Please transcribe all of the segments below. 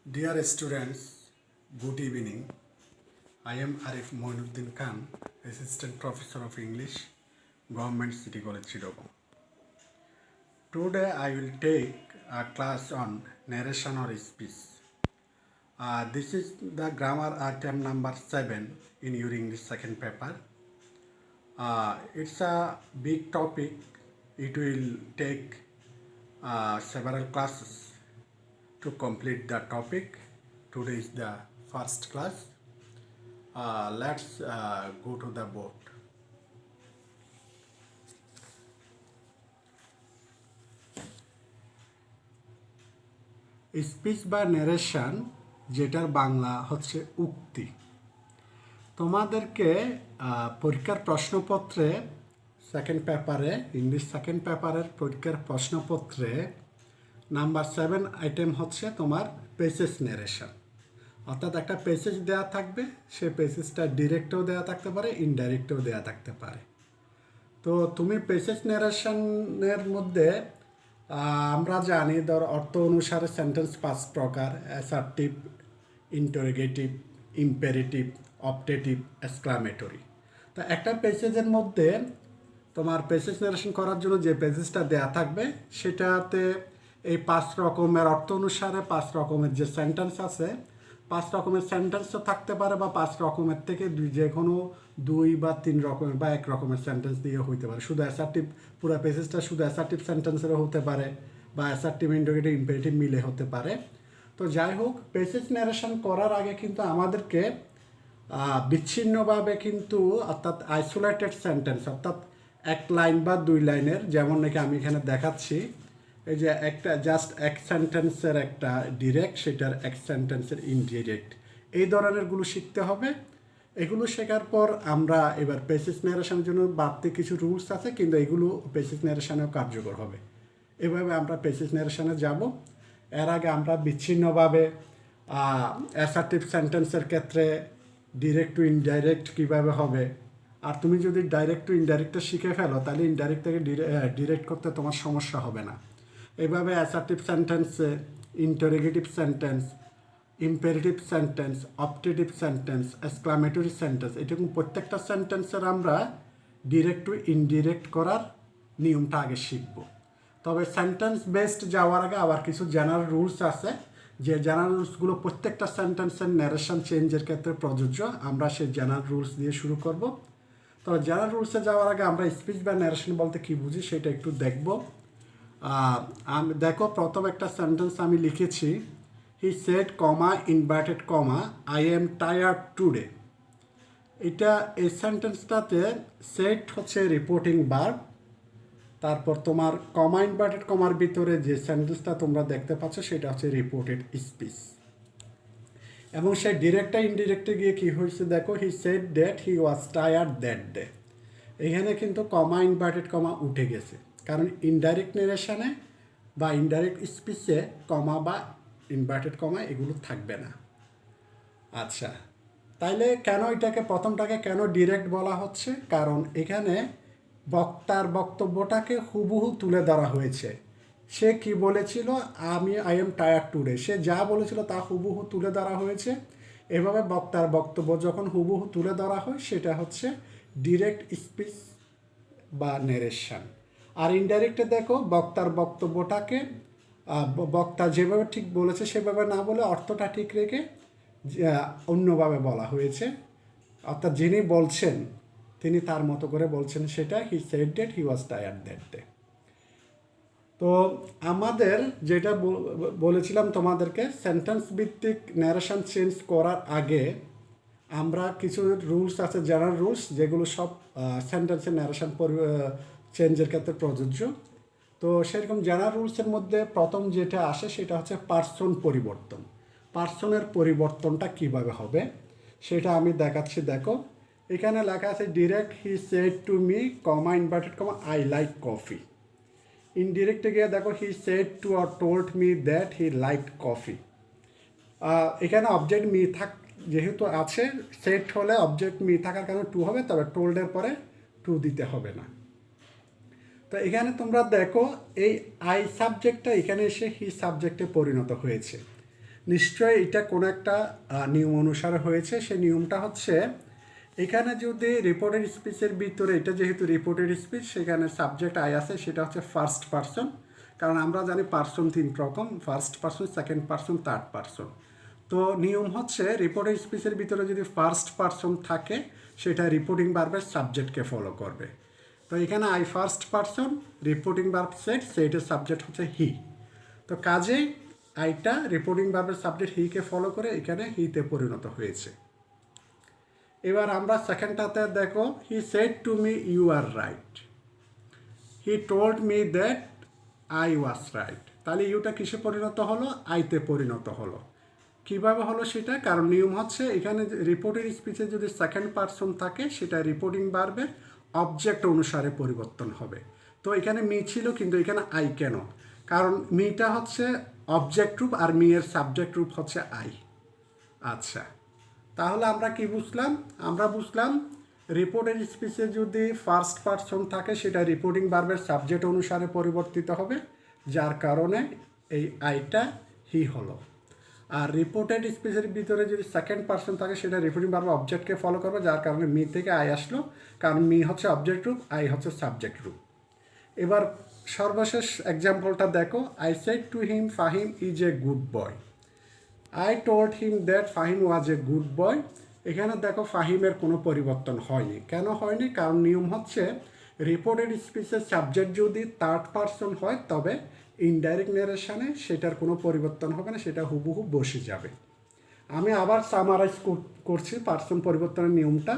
Dear students, good evening. I am Arif Moinuddin Khan, Assistant Professor of English, Government City College, Chittagong. Today I will take a class on narration or speech. This is the grammar item number 7 in your English second paper. It's a big topic. It will take several classes to complete the topic. Today is the first class. Let's go to the board. Speech বা narration, যেটার বাংলা হচ্ছে উক্তি। তোমাদেরকে পরীক্ষার প্রশ্নপত্রে second পেপারে, English second পেপারের পরীক্ষার প্রশ্নপত্রে number 7 item হচ্ছে তোমার পেসেজ ন্যারেশন। অর্থাৎ একটা পেসেজ দেওয়া থাকবে, সেই পেসেজটা ডিরেক্টও দেওয়া থাকতে পারে, ইনডাইরেক্টও দেওয়া থাকতে পারে। তো তুমি পেসেজ ন্যারেশনের মধ্যে আমরা জানি, ধর অর্থ অনুসারে সেন্টেন্স 5 প্রকার: assertive, interrogative, imperative, optative, exclamatory. তো একটা পেসেজের মধ্যে তোমার পেসেজ ন্যারেশন করার জন্য যে পেসেজটা দেওয়া থাকবে, সেটাতে এই 5 রকমের অর্থ অনুসারে 5 রকমের যে সেন্টেন্স আছে, 5 রকমের সেন্টেন্সও থাকতে পারে, বা 5 রকমের থেকে যে কোনো 2 বা 3 রকমের বা 1 রকমের সেন্টেন্স দিয়ে হইতে পারে। শুধু অ্যাসার্টিভ, পুরো পেসেজটা শুধু অ্যাসার্টিভ সেন্টেন্সেরও হতে পারে, বা অ্যাসার্টিভ, ইন্টারোগেটিভ, ইম্পেরেটিভ মিলে হতে পারে। তো যাই হোক, পেসেজ ন্যারেশন করার আগে কিন্তু আমাদেরকে বিচ্ছিন্নভাবে কিন্তু, অর্থাৎ আইসোলেটেড সেন্টেন্স, অর্থাৎ 1 লাইন বা 2 লাইনের, যেমন নাকি আমি এখানে দেখাচ্ছি, এই যে একটা জাস্ট এক সেন্টেন্সের একটা ডিরেক্ট, সেটার এক সেন্টেন্সের ইনডিরেক্ট, এই ধরনেরগুলো শিখতে হবে। এগুলো শেখার পর আমরা এবার পেসেজ ন্যারেশনের জন্য বাড়তি কিছু রুলস আছে, কিন্তু এগুলো পেসেজ ন্যারেশনেও কার্যকর হবে। এভাবে আমরা পেসেজ ন্যারেশনে যাব। এর আগে আমরা বিচ্ছিন্নভাবে অ্যাসার্টিভ সেন্টেন্সের ক্ষেত্রে ডিরেক্ট টু ইনডাইরেক্ট কীভাবে হবে, আর তুমি যদি ডাইরেক্ট টু ইনডাইরেক্টটা শিখে ফেলো, তাহলে ইনডাইরেক্ট থেকে ডিরেক্ট করতে তোমার সমস্যা হবে না। এভাবে অ্যাসার্টিভ সেন্টেন্সে, interrogative sentence, imperative sentence, optative sentence, exclamatory sentence, এরকম প্রত্যেকটা সেন্টেন্সের আমরা ডিরেক্ট টু ইনডিরেক্ট করার নিয়মটা আগে শিখব। তবে সেন্টেন্স বেসড যাওয়ার আগে আবার কিছু জেনারেল রুলস আছে, যে জেনারেল রুলসগুলো প্রত্যেকটা সেন্টেন্সের ন্যারেশন চেঞ্জের ক্ষেত্রে প্রযোজ্য। আমরা সেই জেনারেল রুলস দিয়ে শুরু করব। তবে জেনারেল রুলসে যাওয়ার আগে আমরা স্পিচ বা ন্যারেশন বলতে কী বুঝি সেটা একটু দেখব। আমি দেখো, প্রথম একটা সেন্টেন্স আমি লিখেছি, he said comma inverted comma I am tired today. এটা এই সেন্টেন্সটাতে সেড হচ্ছে রিপোর্টিং ভার্ব, তারপর তোমার কমা ইনভার্টেড কমার ভিতরে যে সেন্টেন্সটা তোমরা দেখতে পাচ্ছ, সেটা হচ্ছে রিপোর্টেড স্পিচ। এবং সে ডিরেক্টটা ইনডিরেক্টে গিয়ে কী হয়েছে দেখো, he said that he was tired that day. এখানে কিন্তু কমা ইনভার্টেড কমা উঠে গেছে, কারণ ইনডাইরেক্ট ন্যারেশনে বা ইনডাইরেক্ট স্পিচে কমা বা ইনভার্টেড কমা এগুলো থাকবে না। আচ্ছা, তাইলে কেন এটাকে প্রথমটাকে কেন ডিরেক্ট বলা হচ্ছে? কারণ এখানে বক্তার বক্তব্যটাকে হুবহু তুলে ধরা হয়েছে। সে কি বলেছিল, আই এম টায়ার্ড টুডে, সে যা বলেছিল তা হুবহু তুলে ধরা হয়েছে। এভাবে বক্তার বক্তব্য যখন হুবহু তুলে ধরা হয়, সেটা হচ্ছে ডিরেক্ট স্পিচ বা ন্যারেশন। আর ইনডাইরেক্টে দেখো, বক্তার বক্তব্যটাকে বক্তা যেভাবে ঠিক বলেছে সেভাবে না বলে অর্থটা ঠিক রেখে অন্যভাবে বলা হয়েছে। অর্থাৎ যিনি বলছেন তিনি তার মতো করে বলছেন, সেটা he said that he was tired that day. তো আমাদের যেটা বলেছিলাম তোমাদেরকে, সেন্টেন্স ভিত্তিক ন্যারেশন চেঞ্জ করার আগে আমরা কিছু রুলস আছে, জেনারেল রুলস, যেগুলো সব সেন্টেন্সের ন্যারেশন চেঞ্জের ক্ষেত্রে প্রযোজ্য। তো সেরকম জেনারেল রুলসের মধ্যে প্রথম যেটা আসে, সেটা হচ্ছে পার্সন পরিবর্তন। পার্সনের পরিবর্তনটা কিভাবে হবে সেটা আমি দেখাচ্ছি। দেখো, এখানে লেখা আছে direct, he said to me comma inverted comma I like coffee. ইনডিরেক্টে গিয়ে দেখো, হি সেড টু আর told me that he like coffee. এখানে অবজেক্ট মি যেহেতু আছে, সেট হলে অবজেক্ট মি থাকার কারণে টু হবে, তবে টোল্ডের পরে টু দিতে হবে না। তো এখানে তোমরা দেখো, এই আই সাবজেক্টটা এখানে এসে হি সাবজেক্টে পরিণত হয়েছে। নিশ্চয়ই এটা কোনো একটা নিয়ম অনুসারে হয়েছে। সেই নিয়মটা হচ্ছে এখানে যদি রিপোর্টেড স্পিচের ভিতরে, এটা যেহেতু রিপোর্টেড স্পিচ, সেখানে সাবজেক্ট আই আছে, সেটা হচ্ছে ফার্স্ট পারসন। কারণ আমরা জানি পারসন 3 রকম, first person, second person, third person. তো নিয়ম হচ্ছে রিপোর্টেড স্পিচের ভিতরে যদি ফার্স্ট পারসন থাকে সেটা রিপোর্টিং ভার্বের সাবজেক্টকে ফলো করবে। তো এখানে I first person, reporting verb set, সেইটার সাবজেক্ট হচ্ছে হি। তো কাজেই আইটা রিপোর্টিং ভার্বের সাবজেক্ট হিকে ফলো করে এখানে হিতে পরিণত হয়েছে। এবার আমরা সেকেন্ডটাতে দেখো, he said to me you are right, he told me that I was right. তাহলে ইউটা কিসে পরিণত হলো? আইতে পরিণত হলো। কিভাবে হলো সেটা? কারণ নিয়ম হচ্ছে এখানে রিপোর্টেড স্পিচে যদি সেকেন্ড পারসন থাকে সেটা রিপোর্টিং ভার্বের অবজেক্ট অনুসারে পরিবর্তন হবে। তো এখানে মি ছিল কিন্তু এখানে আই কেন? কারণ মিটা হচ্ছে অবজেক্ট রূপ আর মি এর সাবজেক্ট রূপ হচ্ছে আই। আচ্ছা, তাহলে আমরা কি বুঝলাম? আমরা বুঝলাম রিপোর্টেড স্পিচে যদি ফার্স্ট পারসন থাকে সেটা রিপোর্টিং ভার্বের সাবজেক্ট অনুসারে পরিবর্তিত হবে, যার কারণে এই আইটা হি হলো। আর রিপোর্টেড স্পিচের ভিতরে যদি সেকেন্ড পারসন থাকে সেটা রিপোর্টিং ভার্ব অবজেক্টকে ফলো করবে, যার কারণে মি থেকে আই আসলো, কারণ মি হচ্ছে অবজেক্ট রূপ, আই হচ্ছে সাবজেক্ট রূপ। এবার সর্বশেষ এক্সাম্পলটা দেখো, I said to him Fahim is a good boy, I told him that Fahim was a good boy. এখানে দেখো ফাহিমের কোনো পরিবর্তন হয়নি। কেন হয়নি? কারণ নিয়ম হচ্ছে রিপোর্টেড স্পিচের সাবজেক্ট যদি থার্ড পারসন হয় তবে ইনডাইরেক্ট ন্যারেশনে সেটার কোনো পরিবর্তন হবে না, সেটা হুবহু বসে যাবে। আমি আবার সামারাইজ করছি পারসন পরিবর্তনের নিয়মটা।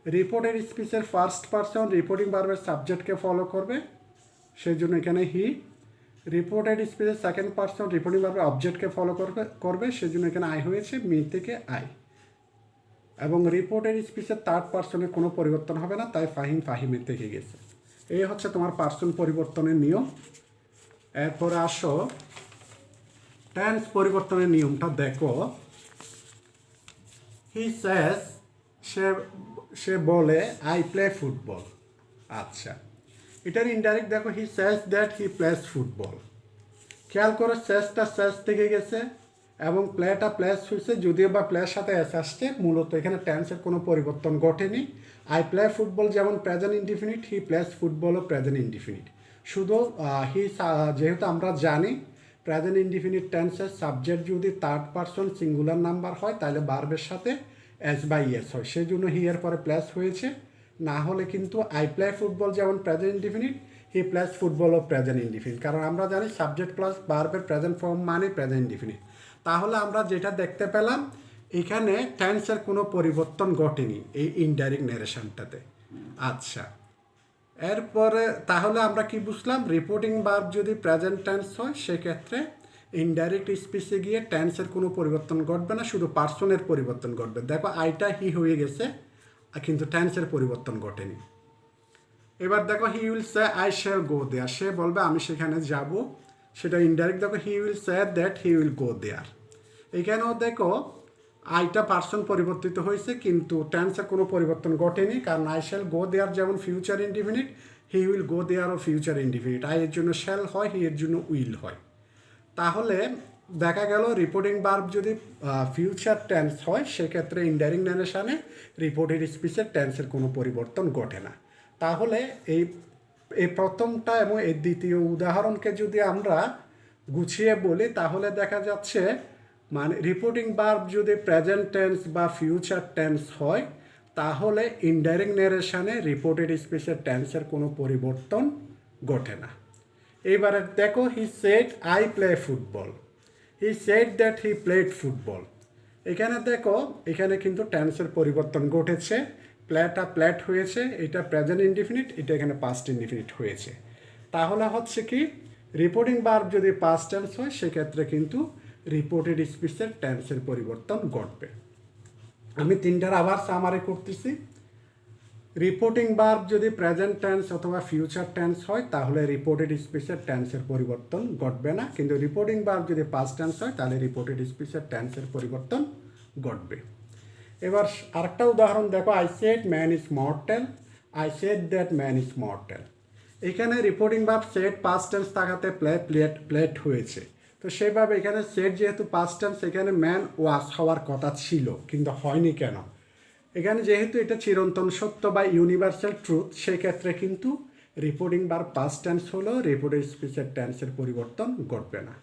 রিপোর্টেড স্পিচের ফার্স্ট পারসন রিপোর্টিং ভার্বের সাবজেক্টকে ফলো করবে, সেই জন্য এখানে হি। রিপোর্টেড স্পিচের সেকেন্ড পারসন রিপোর্টিং ভার্বের অবজেক্টকে ফলো করবে, সেই জন্য এখানে আই হয়েছে, মি থেকে আই। এবং রিপোর্টেড স্পিচের থার্ড পারসনের কোনো পরিবর্তন হবে না, তাই ফাহিম ফাহিমের থেকে গেছে। এই হচ্ছে তোমার পারসন পরিবর্তনের নিয়ম। এরপরে আসো টেন্স পরিবর্তনের নিয়মটা দেখো। হি সেজ, সে বলে আই প্লে ফুটবল। আচ্ছা, এটার ইনডাইরেক্ট দেখো, he says that he plays football. খেয়াল করো সেজটা সেজ থেকে গেছে এবং প্লেটা প্লেস হয়েছে, যদিও বা প্লের সাথে এস আসছে, মূলত এখানে টেন্সের কোনো পরিবর্তন ঘটেনি। আই প্লে ফুটবল যেমন প্রেজেন্ট ইনডিফিনিট, হি প্লেস ফুটবলও প্রেজেন্ট ইনডিফিনিট। শুধু হি, যেহেতু আমরা জানি প্রেজেন্ট ইনডিফিনিট টেন্সের সাবজেক্ট যদি থার্ড পারসন সিঙ্গুলার নাম্বার হয় তাহলে ভার্বের সাথে এস বাই এস হয়, সেই জন্য হি এর পরে প্লেস হয়েছে। না হলে কিন্তু আই প্লে ফুটবল যেমন present indefinite, he plays football ও প্রেজেন্ট ইনডিফিনিট, কারণ আমরা জানি সাবজেক্ট প্লাস ভার্বের প্রেজেন্ট ফর্ম মানে প্রেজেন্ট ইনডিফিনিট। তাহলে আমরা যেটা দেখতে পেলাম এখানে টেন্সের কোনো পরিবর্তন ঘটেনি এই ইনডাইরেক্ট ন্যারেশনটাতে। আচ্ছা, এরপরে তাহলে আমরা কি বুঝলাম? রিপোর্টিং ভার্ব যদি প্রেজেন্ট টেন্স হয় সেক্ষেত্রে ইনডাইরেক্ট স্পিচে গিয়ে টেন্সের কোনো পরিবর্তন ঘটবে না, শুধু পার্সনের পরিবর্তন ঘটবে। দেখো আইটা হি হয়ে গেছে কিন্তু টেন্সের পরিবর্তন ঘটেনি। এবার দেখো, he will say I shall go there, সে বলবে আমি সেখানে যাব, সেটা ইনডাইরেক্ট। দেখো he will say that he will go there. এখানেও দেখো আইটা পার্সন পরিবর্তিত হয়েছে কিন্তু টেন্সের কোনো পরিবর্তন ঘটেনি, কারণ আই শ্যাল গো দেয়ার যেমন future indefinite, he will go দেয়ারও ফিউচার ইনডিফিনিট। আই এর জন্য শ্যাল হয়, হি এর জন্য উইল হয়। তাহলে দেখা গেল রিপোর্টিং ভার্ব যদি ফিউচার টেন্স হয় সেক্ষেত্রে ইনডাইরেক্ট ন্যারেশনে রিপোর্টেড স্পিচের টেন্সের কোনো পরিবর্তন ঘটে না। তাহলে এই প্রথমটা এবং এই দ্বিতীয় উদাহরণকে যদি আমরা গুছিয়ে বলি তাহলে দেখা যাচ্ছে মানে রিপোর্টিং ভার্ব যদি প্রেজেন্ট টেন্স বা ফিউচার টেন্স হয় তাহলে ইনডাইরেক্ট ন্যারেশনে রিপোর্টেড স্পিচের টেন্সের কোনো পরিবর্তন ঘটে না। এবারে দেখো, he said I play football, he said that he played football. এখানে দেখো এখানে কিন্তু টেন্সের পরিবর্তন ঘটেছে, প্লেটা প্লেট হয়েছে, এটা প্রেজেন্ট ইনডিফিনিট, এটা এখানে পাস্ট ইনডিফিনিট হয়েছে। তাহলে হচ্ছে কি রিপোর্টিং ভার্ব যদি পাস্ট টেন্স হয় সেক্ষেত্রে কিন্তু রিপোর্টেড স্পিচের টেন্সের পরিবর্তন ঘটবে। আমি তিনটার আবার সামারি করতেছি। রিপোর্টিং ভার্ব যদি প্রেজেন্ট টেন্স অথবা ফিউচার টেন্স হয় তাহলে রিপোর্টেড স্পিচের টেন্সের পরিবর্তন ঘটবে না, কিন্তু রিপোর্টিং ভার্ব যদি পাস্ট টেন্স হয় তাহলে রিপোর্টেড স্পিচের টেন্সের পরিবর্তন ঘটবে। এবার আরেকটা উদাহরণ দেখো, I said man is mortal, I said that man is mortal. এখানে reporting verb said past tense থাকাতে প্লেট হয়েছে, তো সেভাবে এখানে সেট যেহেতু পাস্ট টেন্স, এখানে ম্যান ওয়াজ হওয়ার কথা ছিল কিন্তু হয়নি কেন? এখানে যেহেতু এটা চিরন্তন সত্য বা ইউনিভার্সাল ট্রুথ, সেক্ষেত্রে কিন্তু রিপোর্টিং বার পাস্ট টেন্স হলো রিপোর্টেড স্পিচের টেন্সের পরিবর্তন ঘটবে না।